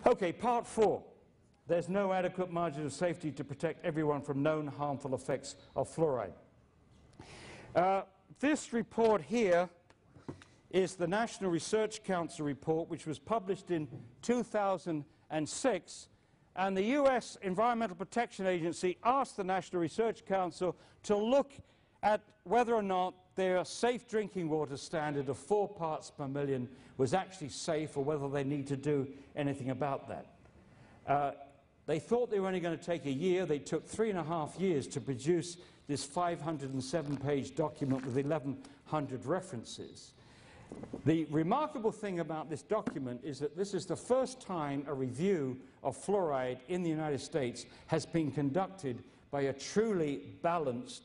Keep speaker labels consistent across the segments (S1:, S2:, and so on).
S1: Okay, part 4. There's no adequate margin of safety to protect everyone from known harmful effects of fluoride. This report here is the National Research Council report, which was published in 2006, and the U.S. Environmental Protection Agency asked the National Research Council to look at whether or not their safe drinking water standard of 4 parts per million was actually safe, or whether they need to do anything about that. They thought they were only going to take a year. They took 3.5 years to produce this 507-page document with 1,100 references. The remarkable thing about this document is that this is the first time a review of fluoride in the United States has been conducted by a truly balanced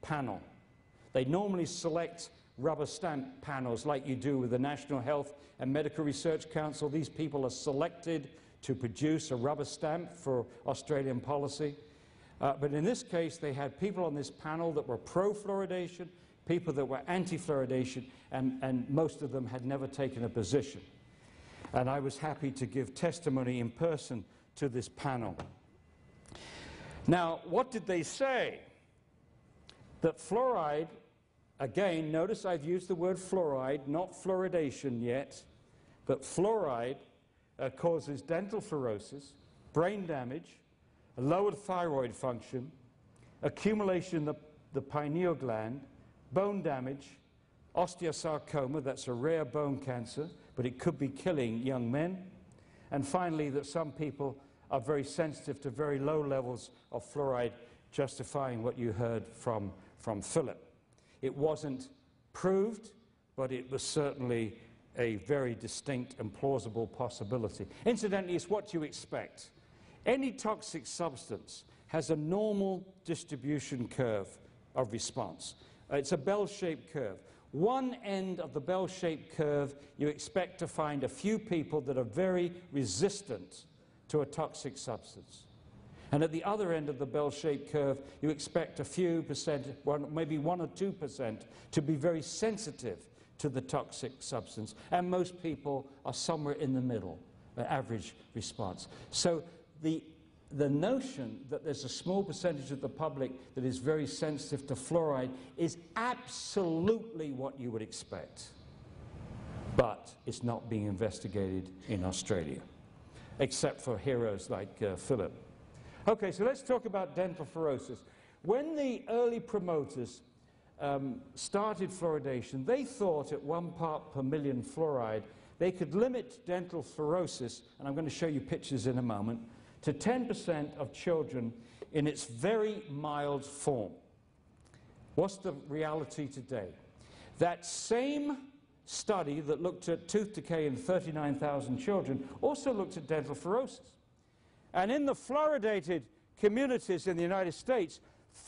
S1: panel. They normally select rubber stamp panels like you do with the National Health and Medical Research Council. These people are selected to produce a rubber stamp for Australian policy. But in this case, they had people on this panel that were pro-fluoridation, people that were anti-fluoridation, and most of them had never taken a position. And I was happy to give testimony in person to this panel. Now, what did they say? That fluoride, again, notice I've used the word fluoride, not fluoridation yet, but fluoride causes dental fluorosis, brain damage, lowered thyroid function, accumulation in the pineal gland, bone damage, osteosarcoma, that's a rare bone cancer, but it could be killing young men, and finally that some people are very sensitive to very low levels of fluoride, justifying what you heard from Philip. It wasn't proved, but it was certainly a very distinct and plausible possibility. Incidentally, it's what you expect. Any toxic substance has a normal distribution curve of response. It's a bell-shaped curve. One end of the bell-shaped curve, you expect to find a few people that are very resistant to a toxic substance. And at the other end of the bell-shaped curve, you expect a few percent, maybe 1 or 2%, to be very sensitive to the toxic substance. And most people are somewhere in the middle, the average response. So the notion that there's a small percentage of the public that is very sensitive to fluoride is absolutely what you would expect. But it's not being investigated in Australia, except for heroes like Philip. Okay, so let's talk about dental fluorosis. When the early promoters started fluoridation, they thought at 1 part per million fluoride they could limit dental fluorosis, and I'm going to show you pictures in a moment, to 10% of children in its very mild form. What's the reality today? That same study that looked at tooth decay in 39,000 children also looked at dental fluorosis. And in the fluoridated communities in the United States,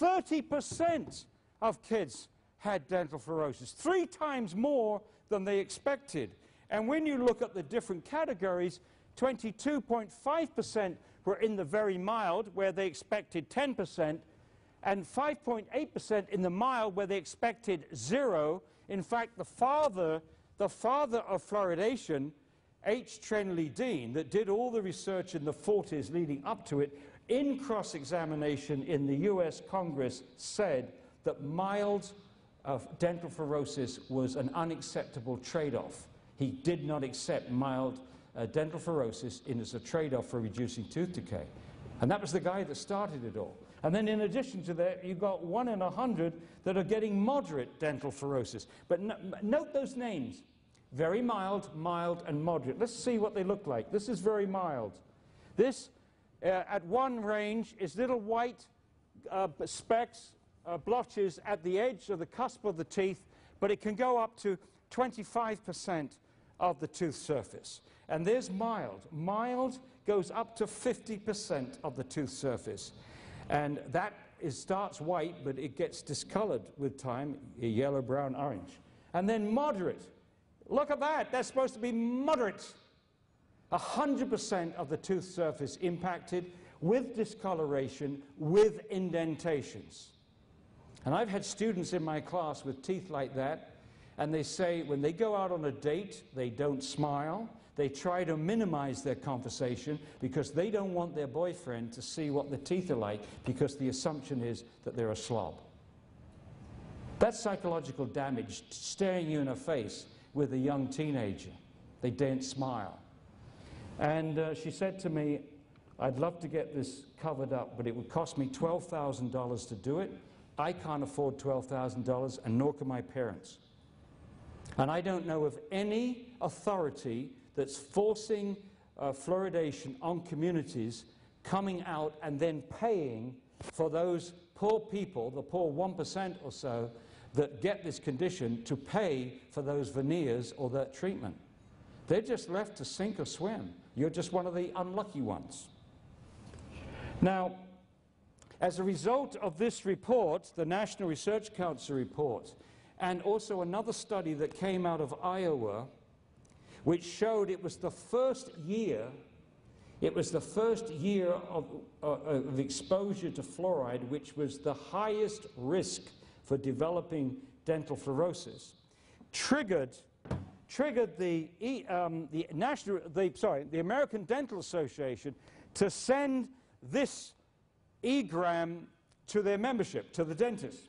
S1: 30% of kids had dental fluorosis, 3 times more than they expected. And when you look at the different categories, 22.5% were in the very mild, where they expected 10%, and 5.8% in the mild, where they expected 0. In fact, the father of fluoridation, H. Trenley Dean, that did all the research in the 40s leading up to it, in cross-examination in the US Congress, said that mild dental fluorosis was an unacceptable trade-off. He did not accept mild dental fluorosis as a trade-off for reducing tooth decay. And that was the guy that started it all. And then in addition to that, you've got 1 in 100 that are getting moderate dental fluorosis. But note those names. Very mild, mild, and moderate. Let's see what they look like. This is very mild. This, at one range, is little white specks, blotches at the edge of the cusp of the teeth, but it can go up to 25% of the tooth surface. And there's mild. Mild goes up to 50% of the tooth surface. And that starts white, but it gets discolored with time, yellow, brown, orange. And then moderate. Look at that. That's supposed to be moderate. 100% of the tooth surface impacted, with discoloration, with indentations. And I've had students in my class with teeth like that, and they say when they go out on a date, they don't smile, They try to minimize their conversation because they don't want their boyfriend to see what the teeth are like, because the assumption is that they're a slob. That's psychological damage, staring you in the face with a young teenager. They daren't smile. And she said to me, I'd love to get this covered up, but it would cost me $12,000 to do it. I can't afford $12,000, and nor can my parents. And I don't know of any authority that's forcing fluoridation on communities, coming out and then paying for those poor people, the poor 1% or so, that get this condition, to pay for those veneers or that treatment. They're just left to sink or swim. You're just one of the unlucky ones. Now, as a result of this report, the National Research Council report, and also another study that came out of Iowa, which showed it was the first year of exposure to fluoride, which was the highest risk for developing dental fluorosis, triggered the American Dental Association to send this e-gram to their membership, to the dentists.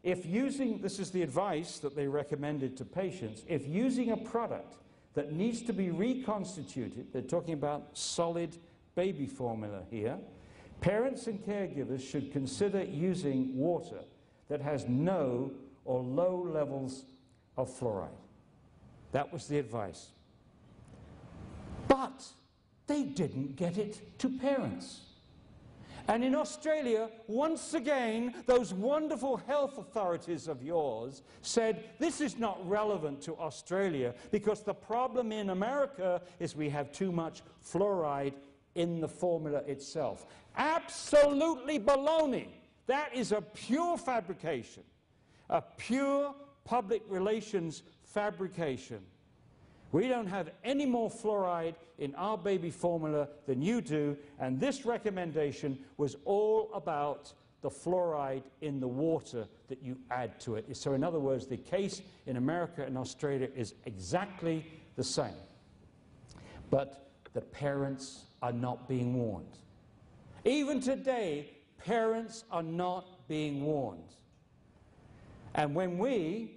S1: If using, this is the advice that they recommended to patients, if using a product that needs to be reconstituted, they're talking about solid baby formula here, parents and caregivers should consider using water that has no or low levels of fluoride. That was the advice. But they didn't get it to parents. And in Australia, once again, those wonderful health authorities of yours said, this is not relevant to Australia because the problem in America is we have too much fluoride in the formula itself. Absolutely baloney. That is a pure fabrication, a pure public relations fabrication. We don't have any more fluoride in our baby formula than you do, and this recommendation was all about the fluoride in the water that you add to it. So in other words, the case in America and Australia is exactly the same. But the parents are not being warned. Even today, parents are not being warned. And when we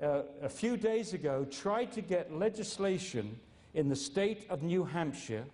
S1: a few days ago tried to get legislation in the state of New Hampshire,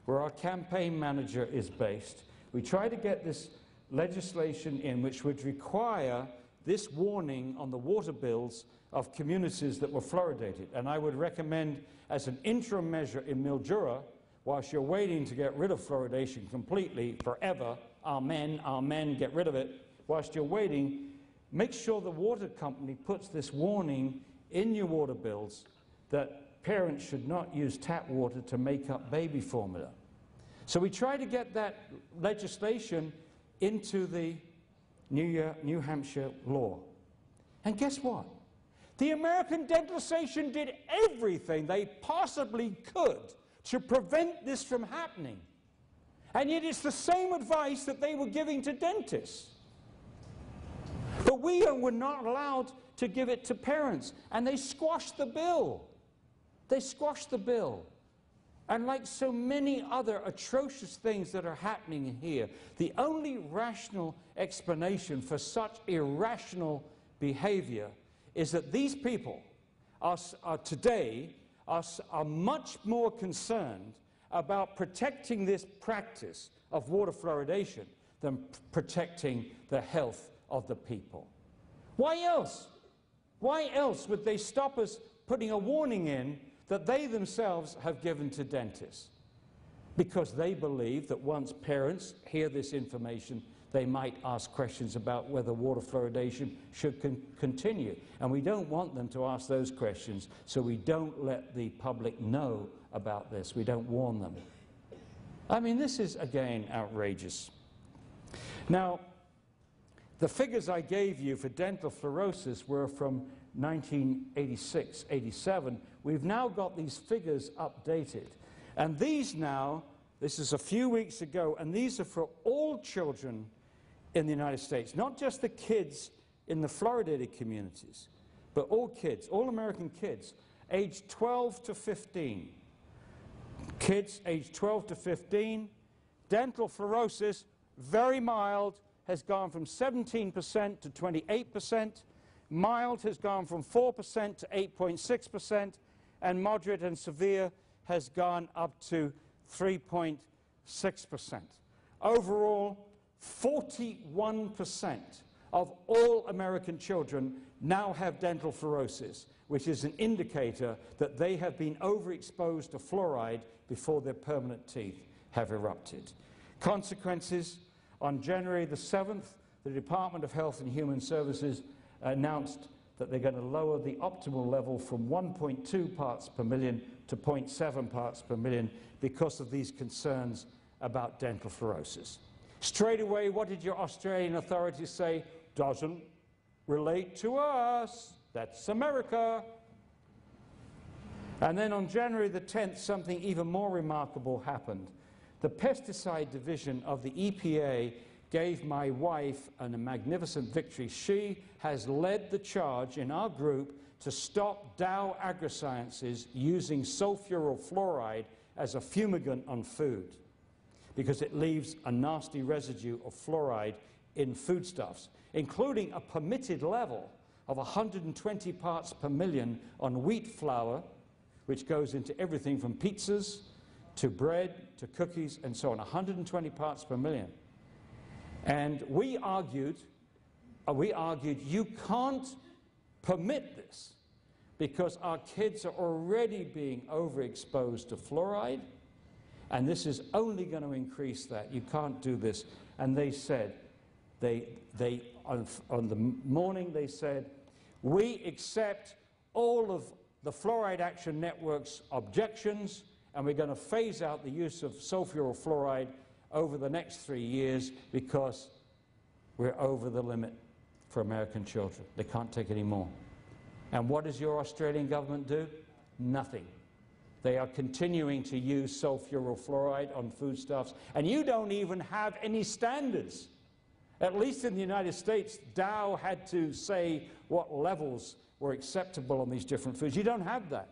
S1: where our campaign manager is based, we tried to get this legislation in which would require this warning on the water bills of communities that were fluoridated. And I would recommend, as an interim measure in Mildura, whilst you're waiting to get rid of fluoridation completely, forever, amen, amen, get rid of it, whilst you're waiting, make sure the water company puts this warning in your water bills that parents should not use tap water to make up baby formula. So we try to get that legislation into the New Hampshire law. And guess what? The American Dental Association did everything they possibly could to prevent this from happening. And yet it's the same advice that they were giving to dentists. But we were not allowed to give it to parents, and they squashed the bill. They squashed the bill. And like so many other atrocious things that are happening here, the only rational explanation for such irrational behavior is that these people today are much more concerned about protecting this practice of water fluoridation than protecting the health of the people. Why else? Why else would they stop us putting a warning in that they themselves have given to dentists? Because they believe that once parents hear this information, they might ask questions about whether water fluoridation should continue. And we don't want them to ask those questions, so we don't let the public know about this. We don't warn them. I mean, this is, again, outrageous. Now, the figures I gave you for dental fluorosis were from 1986, 87. We've now got these figures updated. And these now, this is a few weeks ago, and these are for all children in the United States, not just the kids in the fluoridated communities, but all kids, all American kids, aged 12 to 15. Kids aged 12 to 15, dental fluorosis, very mild, has gone from 17% to 28%. Mild has gone from 4% to 8.6%, and moderate and severe has gone up to 3.6%. Overall, 41% of all American children now have dental fluorosis, which is an indicator that they have been overexposed to fluoride before their permanent teeth have erupted. Consequences: on January the 7th, the Department of Health and Human Services announced that they're going to lower the optimal level from 1.2 parts per million to 0.7 parts per million because of these concerns about dental fluorosis. Straight away, what did your Australian authorities say? Doesn't relate to us. That's America. And then on January the 10th, something even more remarkable happened. The pesticide division of the EPA gave my wife a magnificent victory. She has led the charge in our group to stop Dow AgroSciences using sulfurylfluoride as a fumigant on food, because it leaves a nasty residue of fluoride in foodstuffs, including a permitted level of 120 parts per million on wheat flour, which goes into everything from pizzas to bread to cookies and so on, 120 parts per million. And we argued you can't permit this because our kids are already being overexposed to fluoride, and this is only going to increase that. You can't do this. And they said, on the morning they said, we accept all of the Fluoride Action Network's objections, and we're going to phase out the use of sulfurylfluoride over the next 3 years because we're over the limit for American children. They can't take any more. And what does your Australian government do? Nothing. They are continuing to use sulfurylfluoride on foodstuffs, and you don't even have any standards. At least in the United States, Dow had to say what levels were acceptable on these different foods. You don't have that.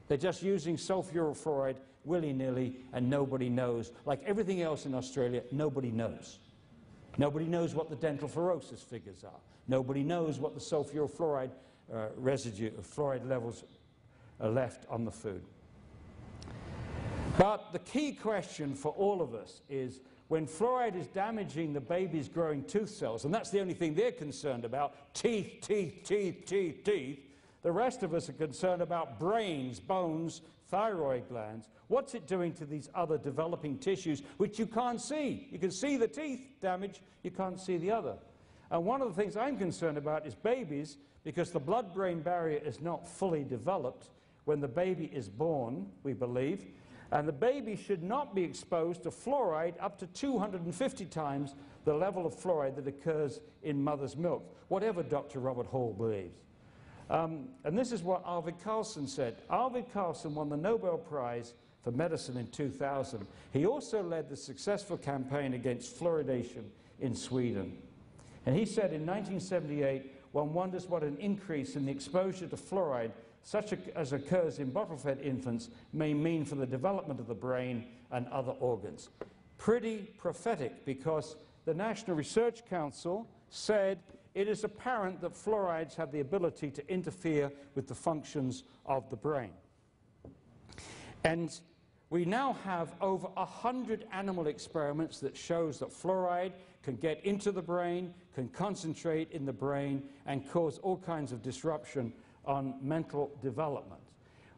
S1: They're just using sulfurylfluoride willy-nilly, and nobody knows. Like everything else in Australia, nobody knows. Nobody knows what the dental fluorosis figures are. Nobody knows what the sulfurylfluoride residue of fluoride levels are left on the food. But the key question for all of us is, when fluoride is damaging the baby's growing tooth cells, and that's the only thing they're concerned about, teeth, teeth, teeth, teeth, teeth, the rest of us are concerned about brains, bones, thyroid glands. What's it doing to these other developing tissues which you can't see? You can see the teeth damage, you can't see the other. And one of the things I'm concerned about is babies, because the blood-brain barrier is not fully developed when the baby is born, we believe, and the baby should not be exposed to fluoride up to 250 times the level of fluoride that occurs in mother's milk, whatever Dr. Robert Hall believes. And this is what Arvid Carlsson said. Arvid Carlsson won the Nobel Prize for Medicine in 2000. He also led the successful campaign against fluoridation in Sweden. And he said in 1978, one wonders what an increase in the exposure to fluoride, such as occurs in bottle-fed infants, may mean for the development of the brain and other organs. Pretty prophetic, because the National Research Council said it is apparent that fluorides have the ability to interfere with the functions of the brain. And we now have over 100 animal experiments that shows that fluoride can get into the brain, can concentrate in the brain, and cause all kinds of disruption on mental development.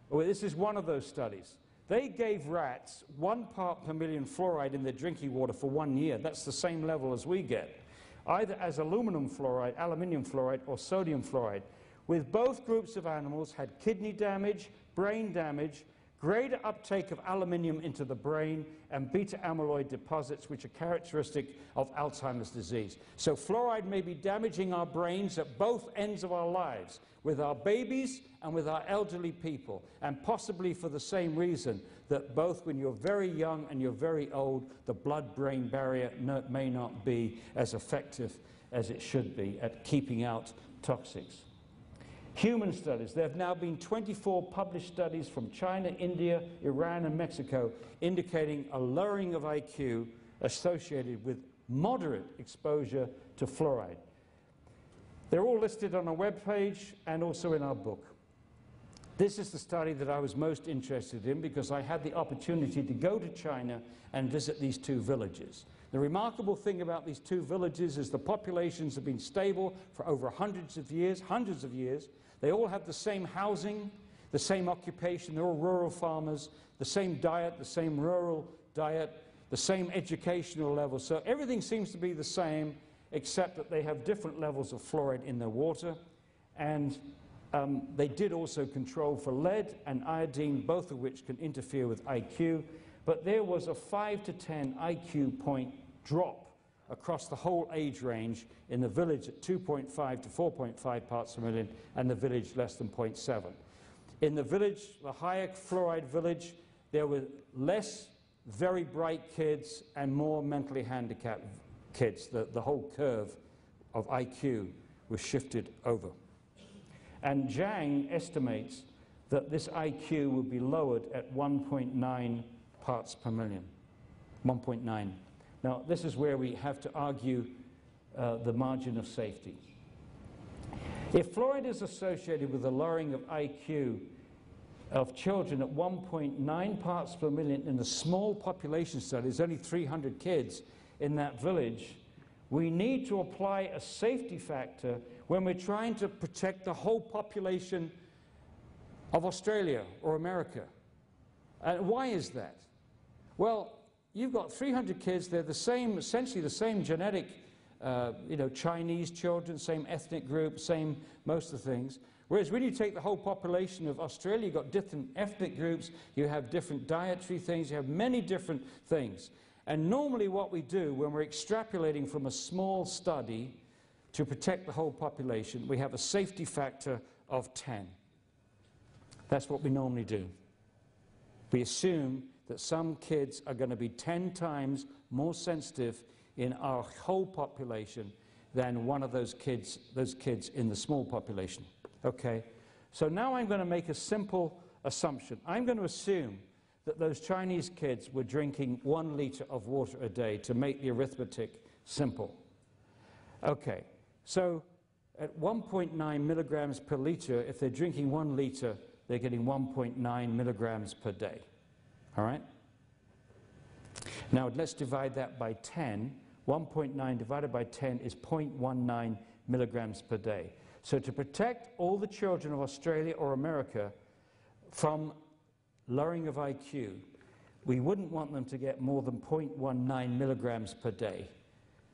S1: Well, this is one of those studies. They gave rats 1 part per million fluoride in their drinking water for 1 year. That's the same level as we get, either as aluminium fluoride, or sodium fluoride. With both groups of animals had kidney damage, brain damage, greater uptake of aluminium into the brain, and beta-amyloid deposits, which are characteristic of Alzheimer's disease. So fluoride may be damaging our brains at both ends of our lives, with our babies and with our elderly people, and possibly for the same reason, that both when you're very young and you're very old, the blood-brain barrier may not be as effective as it should be at keeping out toxics. Human studies. There have now been 24 published studies from China, India, Iran, and Mexico indicating a lowering of IQ associated with moderate exposure to fluoride. They're all listed on our webpage and also in our book. This is the study that I was most interested in because I had the opportunity to go to China and visit these two villages. The remarkable thing about these two villages is the populations have been stable for over hundreds of years. They all have the same housing, the same occupation. They're all rural farmers, the same diet, the same rural diet, the same educational level. So everything seems to be the same, except that they have different levels of fluoride in their water. And they did also control for lead and iodine, both of which can interfere with IQ. But there was a 5 to 10 IQ point drop across the whole age range in the village at 2.5 to 4.5 parts per million, and the village less than 0.7. In the village, the higher fluoride village, there were less very bright kids and more mentally handicapped kids. The whole curve of IQ was shifted over. And Zhang estimates that this IQ would be lowered at 1.9 parts per million. 1.9. Now, this is where we have to argue the margin of safety. If fluoride is associated with a lowering of IQ of children at 1.9 parts per million in a small population study, there's only 300 kids in that village, we need to apply a safety factor when we're trying to protect the whole population of Australia or America. And why is that? Well, you've got 300 kids, they're the same, essentially the same genetic, Chinese children, same ethnic group, same most of the things. Whereas when you take the whole population of Australia, you've got different ethnic groups, you have different dietary things, you have many different things. And normally what we do when we're extrapolating from a small study to protect the whole population, we have a safety factor of 10. That's what we normally do. We assume that some kids are going to be 10 times more sensitive in our whole population than one of those kids in the small population. Okay, so now I'm going to make a simple assumption. I'm going to assume that those Chinese kids were drinking 1 liter of water a day to make the arithmetic simple. Okay, so at 1.9 milligrams per liter, if they're drinking 1 liter, they're getting 1.9 milligrams per day. All right? Now let's divide that by 10. 1.9 divided by 10 is 0.19 milligrams per day. So to protect all the children of Australia or America from lowering of IQ, we wouldn't want them to get more than 0.19 milligrams per day,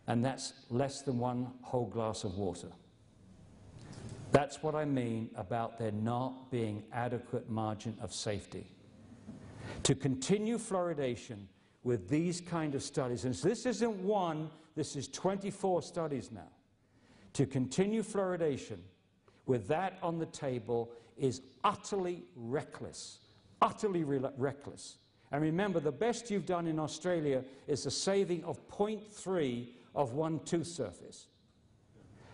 S1: and that's less than 1 whole glass of water. That's what I mean about there not being adequate margin of safety. To continue fluoridation with these kind of studies, and this isn't one, this is 24 studies now. To continue fluoridation with that on the table is utterly reckless. Utterly reckless. And remember, the best you've done in Australia is a saving of 0.3 of 1 tooth surface.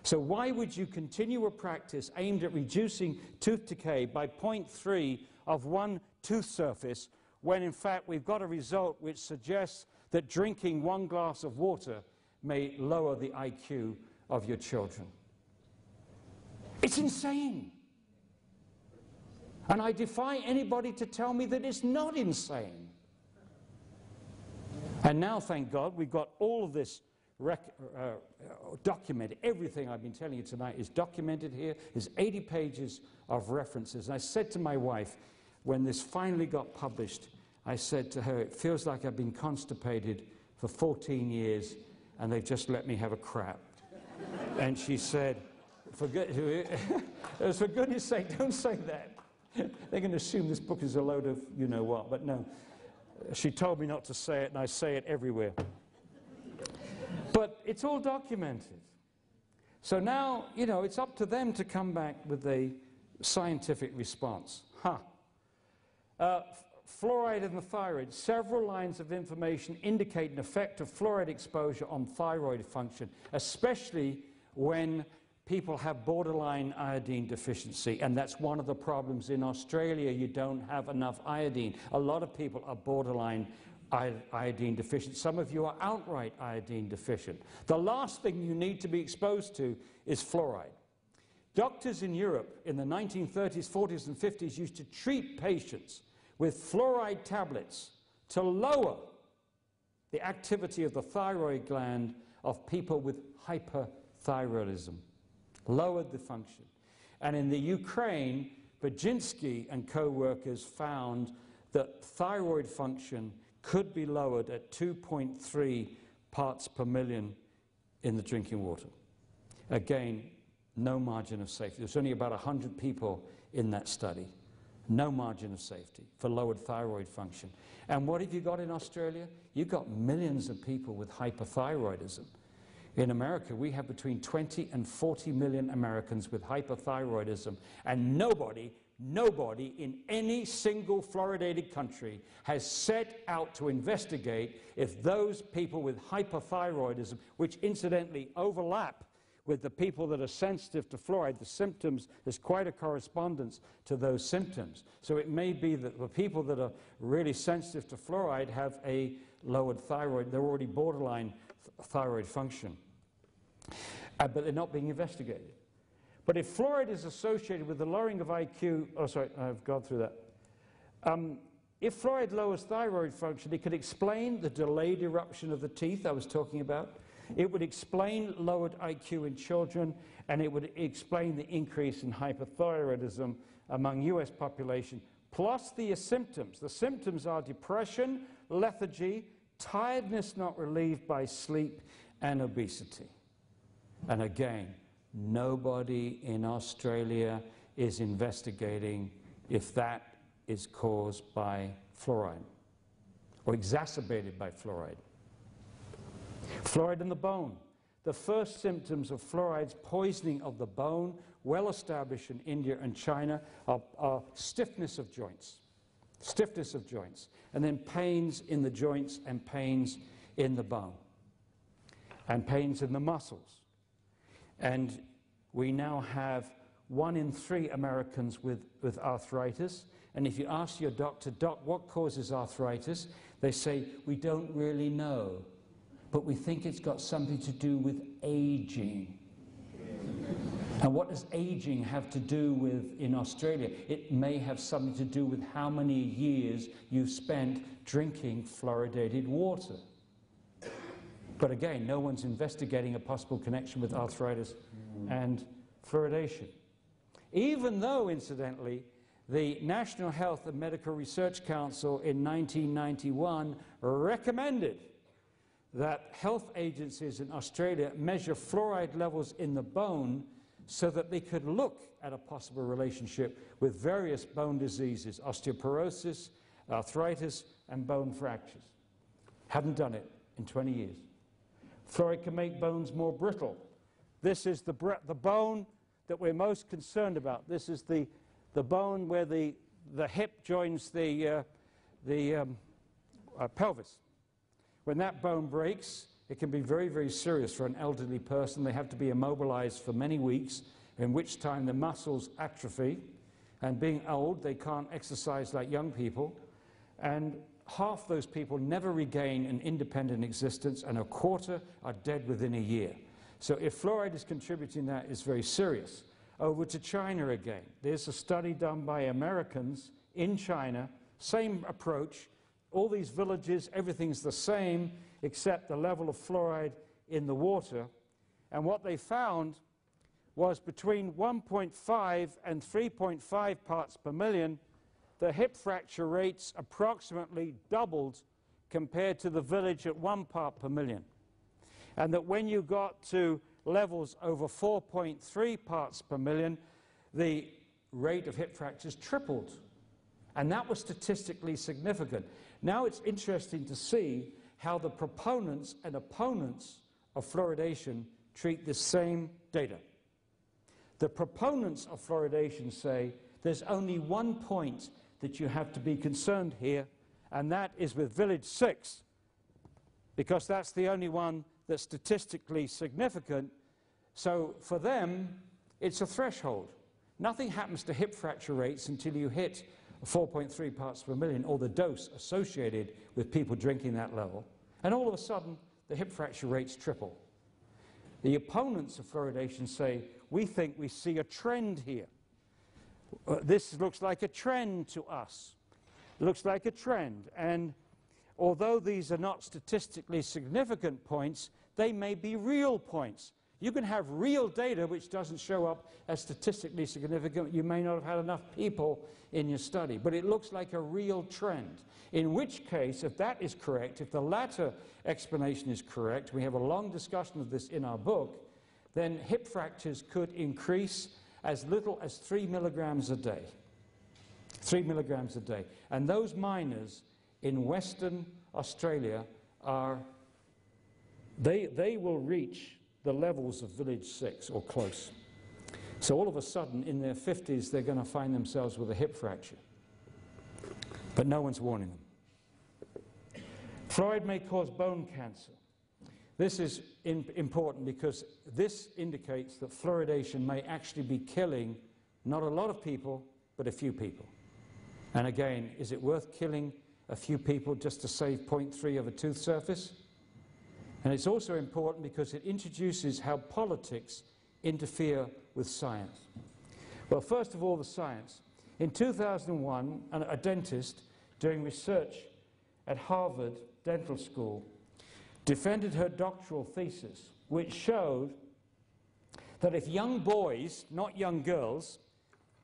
S1: So why would you continue a practice aimed at reducing tooth decay by 0.3 of 1 tooth surface when in fact we've got a result which suggests that drinking 1 glass of water may lower the IQ of your children? It's insane. And I defy anybody to tell me that it's not insane. And now, thank God, we've got all of this documented. Everything I've been telling you tonight is documented here. There's 80 pages of references. And I said to my wife, when this finally got published, I said to her, it feels like I've been constipated for 14 years and they've just let me have a crap. And she said, for goodness sake, don't say that. They're going to assume this book is a load of you-know-what, but no. She told me not to say it, and I say it everywhere. But it's all documented. So now, it's up to them to come back with a scientific response. Fluoride in the thyroid. Several lines of information indicate an effect of fluoride exposure on thyroid function, especially when people have borderline iodine deficiency, and that's one of the problems in Australia. You don't have enough iodine. A lot of people are borderline iodine deficient. Some of you are outright iodine deficient. The last thing you need to be exposed to is fluoride. Doctors in Europe in the 1930s, 40s, and 50s used to treat patients with fluoride tablets to lower the activity of the thyroid gland of people with hyperthyroidism. Lowered the function. And in the Ukraine, Bajinsky and co-workers found that thyroid function could be lowered at 2.3 parts per million in the drinking water. Again, no margin of safety. There's only about 100 people in that study. No margin of safety for lowered thyroid function. And what have you got in Australia? You've got millions of people with hyperthyroidism. In America, we have between 20 and 40 million Americans with hyperthyroidism, and nobody in any single fluoridated country has set out to investigate if those people with hyperthyroidism, which incidentally overlap with the people that are sensitive to fluoride, the symptoms, there's quite a correspondence to those symptoms. So it may be that the people that are really sensitive to fluoride have a lowered thyroid, they're already borderline thyroid function. But they're not being investigated. But if fluoride is associated with the lowering of IQ, oh sorry, I've gone through that. If fluoride lowers thyroid function, it could explain the delayed eruption of the teeth I was talking about. It would explain lowered IQ in children, and it would explain the increase in hyperthyroidism among US population, plus the symptoms. The symptoms are depression, lethargy, tiredness not relieved by sleep, and obesity. And again, nobody in Australia is investigating if that is caused by fluoride or exacerbated by fluoride. Fluoride in the bone. The first symptoms of fluoride's poisoning of the bone, well established in India and China, are stiffness of joints. Stiffness of joints. And then pains in the joints and pains in the bone. And pains in the muscles. And we now have 1 in 3 Americans with arthritis. And if you ask your doctor, Doc, what causes arthritis? They say, we don't really know, but we think it's got something to do with aging. And what does aging have to do with in Australia? It may have something to do with how many years you've spent drinking fluoridated water. But again, no one's investigating a possible connection with arthritis and fluoridation. Even though, incidentally, the National Health and Medical Research Council in 1991 recommended that health agencies in Australia measure fluoride levels in the bone so that they could look at a possible relationship with various bone diseases, osteoporosis, arthritis, and bone fractures. Haven't done it in 20 years. Fluoride can make bones more brittle. This is the bone that we're most concerned about. This is the bone where the hip joins the pelvis. When that bone breaks, it can be very, very serious for an elderly person. They have to be immobilized for many weeks, in which time the muscles atrophy. And being old, they can't exercise like young people. And half those people never regain an independent existence, and a quarter are dead within a year. So if fluoride is contributing, that is very serious. Over to China again. There's a study done by Americans in China, same approach. All these villages, everything's the same, except the level of fluoride in the water. And what they found was between 1.5 and 3.5 parts per million, the hip fracture rates approximately doubled compared to the village at 1 part per million. And that when you got to levels over 4.3 parts per million, the rate of hip fractures tripled. And that was statistically significant. Now it's interesting to see how the proponents and opponents of fluoridation treat the same data. The proponents of fluoridation say there's only one point that you have to be concerned here, and that is with village 6, because that's the only one that's statistically significant. So for them, it's a threshold. Nothing happens to hip fracture rates until you hit 4.3 parts per million, or the dose associated with people drinking that level. And all of a sudden, the hip fracture rates triple. The opponents of fluoridation say, we think we see a trend here. This looks like a trend to us. It looks like a trend. And although these are not statistically significant points, they may be real points. You can have real data which doesn't show up as statistically significant. You may not have had enough people in your study, but it looks like a real trend. In which case, if that is correct, if the latter explanation is correct, we have a long discussion of this in our book, then hip fractures could increase as little as 3 milligrams a day. 3 milligrams a day. And those miners in Western Australia are, they will reach the levels of village 6 or close. So all of a sudden, in their 50s, they're going to find themselves with a hip fracture. But no one's warning them. Fluoride may cause bone cancer. This is important because this indicates that fluoridation may actually be killing not a lot of people, but a few people. And again, is it worth killing a few people just to save 0.3 of a tooth surface? And it's also important because it introduces how politics interfere with science. Well, first of all, the science. In 2001, a dentist doing research at Harvard Dental School defended her doctoral thesis, which showed that if young boys, not young girls,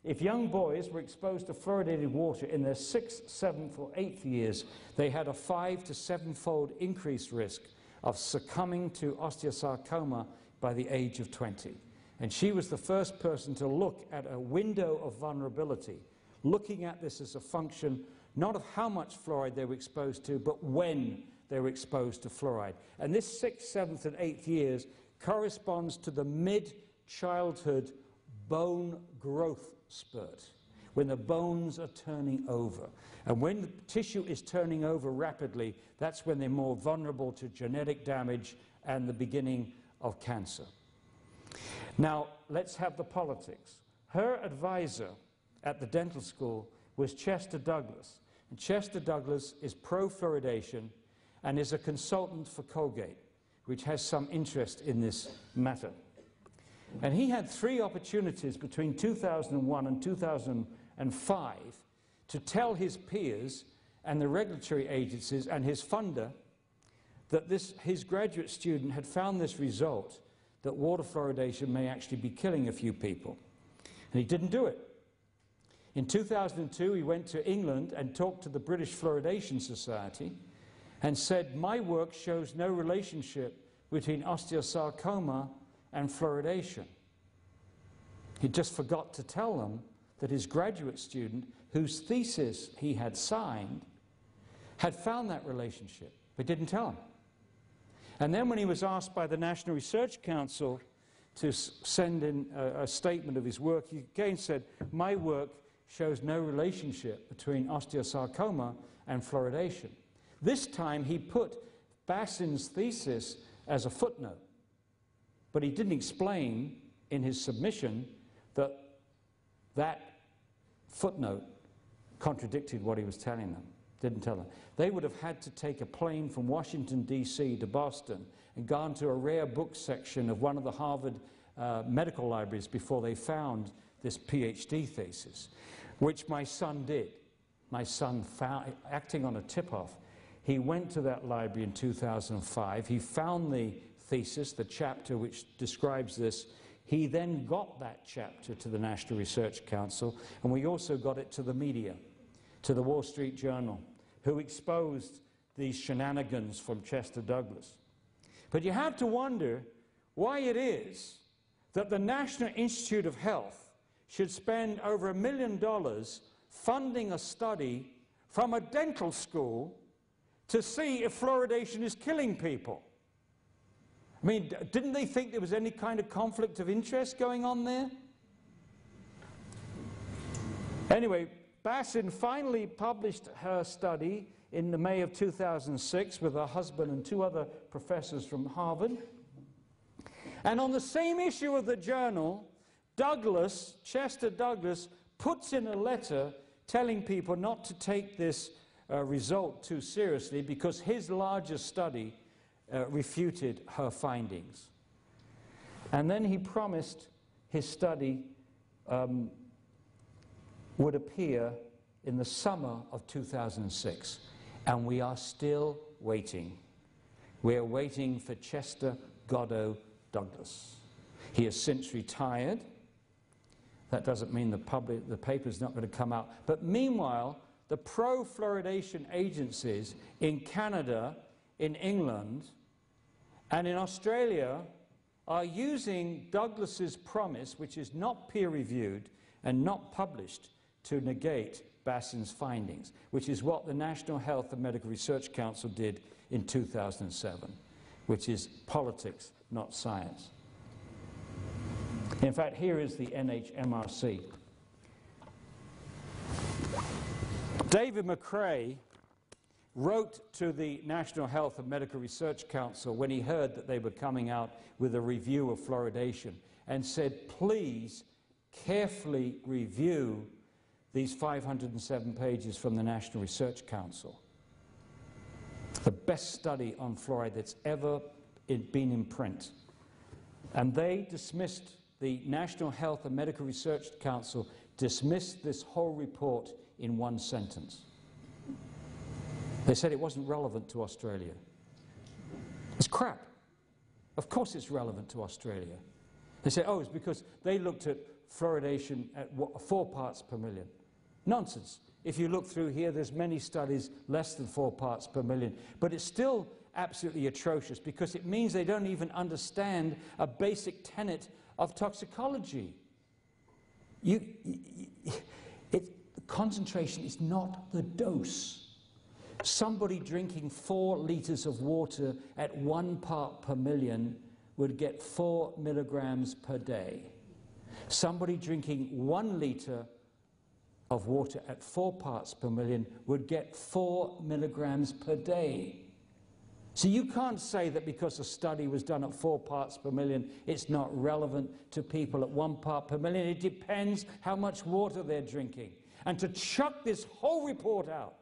S1: if young boys were exposed to fluoridated water in their 6th, 7th, or 8th years, they had a 5- to 7-fold increased risk of succumbing to osteosarcoma by the age of 20. And she was the first person to look at a window of vulnerability, looking at this as a function not of how much fluoride they were exposed to, but when they were exposed to fluoride. And this 6th, 7th, and 8th years corresponds to the mid-childhood bone growth spurt, when the bones are turning over. And when the tissue is turning over rapidly, that's when they're more vulnerable to genetic damage and the beginning of cancer. Now, let's have the politics. Her advisor at the dental school was Chester Douglas. And Chester Douglas is pro-fluoridation and is a consultant for Colgate, which has some interest in this matter. And he had 3 opportunities between 2001 and 2005 to tell his peers and the regulatory agencies and his funder that his graduate student had found this result, that water fluoridation may actually be killing a few people. And he didn't do it. In 2002, he went to England and talked to the British Fluoridation Society and said, my work shows no relationship between osteosarcoma and fluoridation. He just forgot to tell them that his graduate student, whose thesis he had signed, had found that relationship, but didn't tell him. And then when he was asked by the National Research Council to send in a statement of his work, he again said, my work shows no relationship between osteosarcoma and fluoridation. This time he put Bassin's thesis as a footnote, but he didn't explain in his submission that that footnote contradicted what he was telling them. Didn't tell them. They would have had to take a plane from Washington, D.C. to Boston and gone to a rare book section of one of the Harvard medical libraries before they found this PhD thesis, which my son did. My son found, acting on a tip-off, he went to that library in 2005. He found the thesis, the chapter which describes this. He then got that chapter to the National Research Council, and we also got it to the media, to the Wall Street Journal, who exposed these shenanigans from Chester Douglas. But you have to wonder why it is that the National Institute of Health should spend over $1 million funding a study from a dental school to see if fluoridation is killing people. I mean, didn't they think there was any kind of conflict of interest going on there? Anyway, Bassin finally published her study in the May of 2006 with her husband and 2 other professors from Harvard. And on the same issue of the journal, Chester Douglas, puts in a letter telling people not to take this result too seriously because his larger study refuted her findings. And then he promised his study would appear in the summer of 2006. And we are still waiting. We are waiting for Chester Goddo Douglas. He has since retired. That doesn't mean the paper's not going to come out. But meanwhile, the pro-fluoridation agencies in Canada, in England, and in Australia are using Douglas's promise, which is not peer-reviewed and not published, to negate Bassin's findings, which is what the National Health and Medical Research Council did in 2007, which is politics, not science. In fact, here is the NHMRC. David McRae wrote to the National Health and Medical Research Council when he heard that they were coming out with a review of fluoridation and said, please carefully review these 507 pages from the National Research Council. The best study on fluoride that's ever been in print. And they dismissed, the National Health and Medical Research Council dismissed this whole report in one sentence. They said it wasn't relevant to Australia. It's crap. Of course it's relevant to Australia. They said, oh, it's because they looked at fluoridation at 4 parts per million. Nonsense. If you look through here, there's many studies less than 4 parts per million. But it's still absolutely atrocious because it means they don't even understand a basic tenet of toxicology. Concentration is not the dose. Somebody drinking 4 liters of water at 1 part per million would get 4 milligrams per day. Somebody drinking 1 liter of water at 4 parts per million would get 4 milligrams per day. So you can't say that because a study was done at 4 parts per million, it's not relevant to people at 1 part per million. It depends how much water they're drinking. And to chuck this whole report out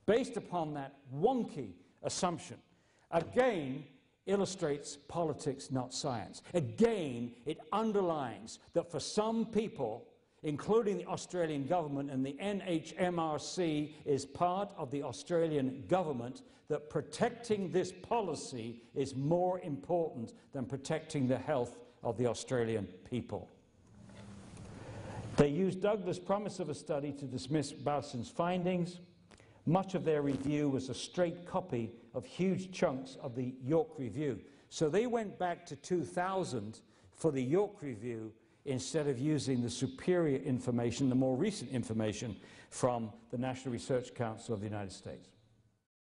S1: based upon that wonky assumption, again, illustrates politics, not science. Again, it underlines that for some people, including the Australian government, and the NHMRC is part of the Australian government, that protecting this policy is more important than protecting the health of the Australian people. They used Douglas' promise of a study to dismiss Bassin's findings. Much of their review was a straight copy of huge chunks of the York Review. So they went back to 2000 for the York Review instead of using the superior information, the more recent information from the National Research Council of the United States.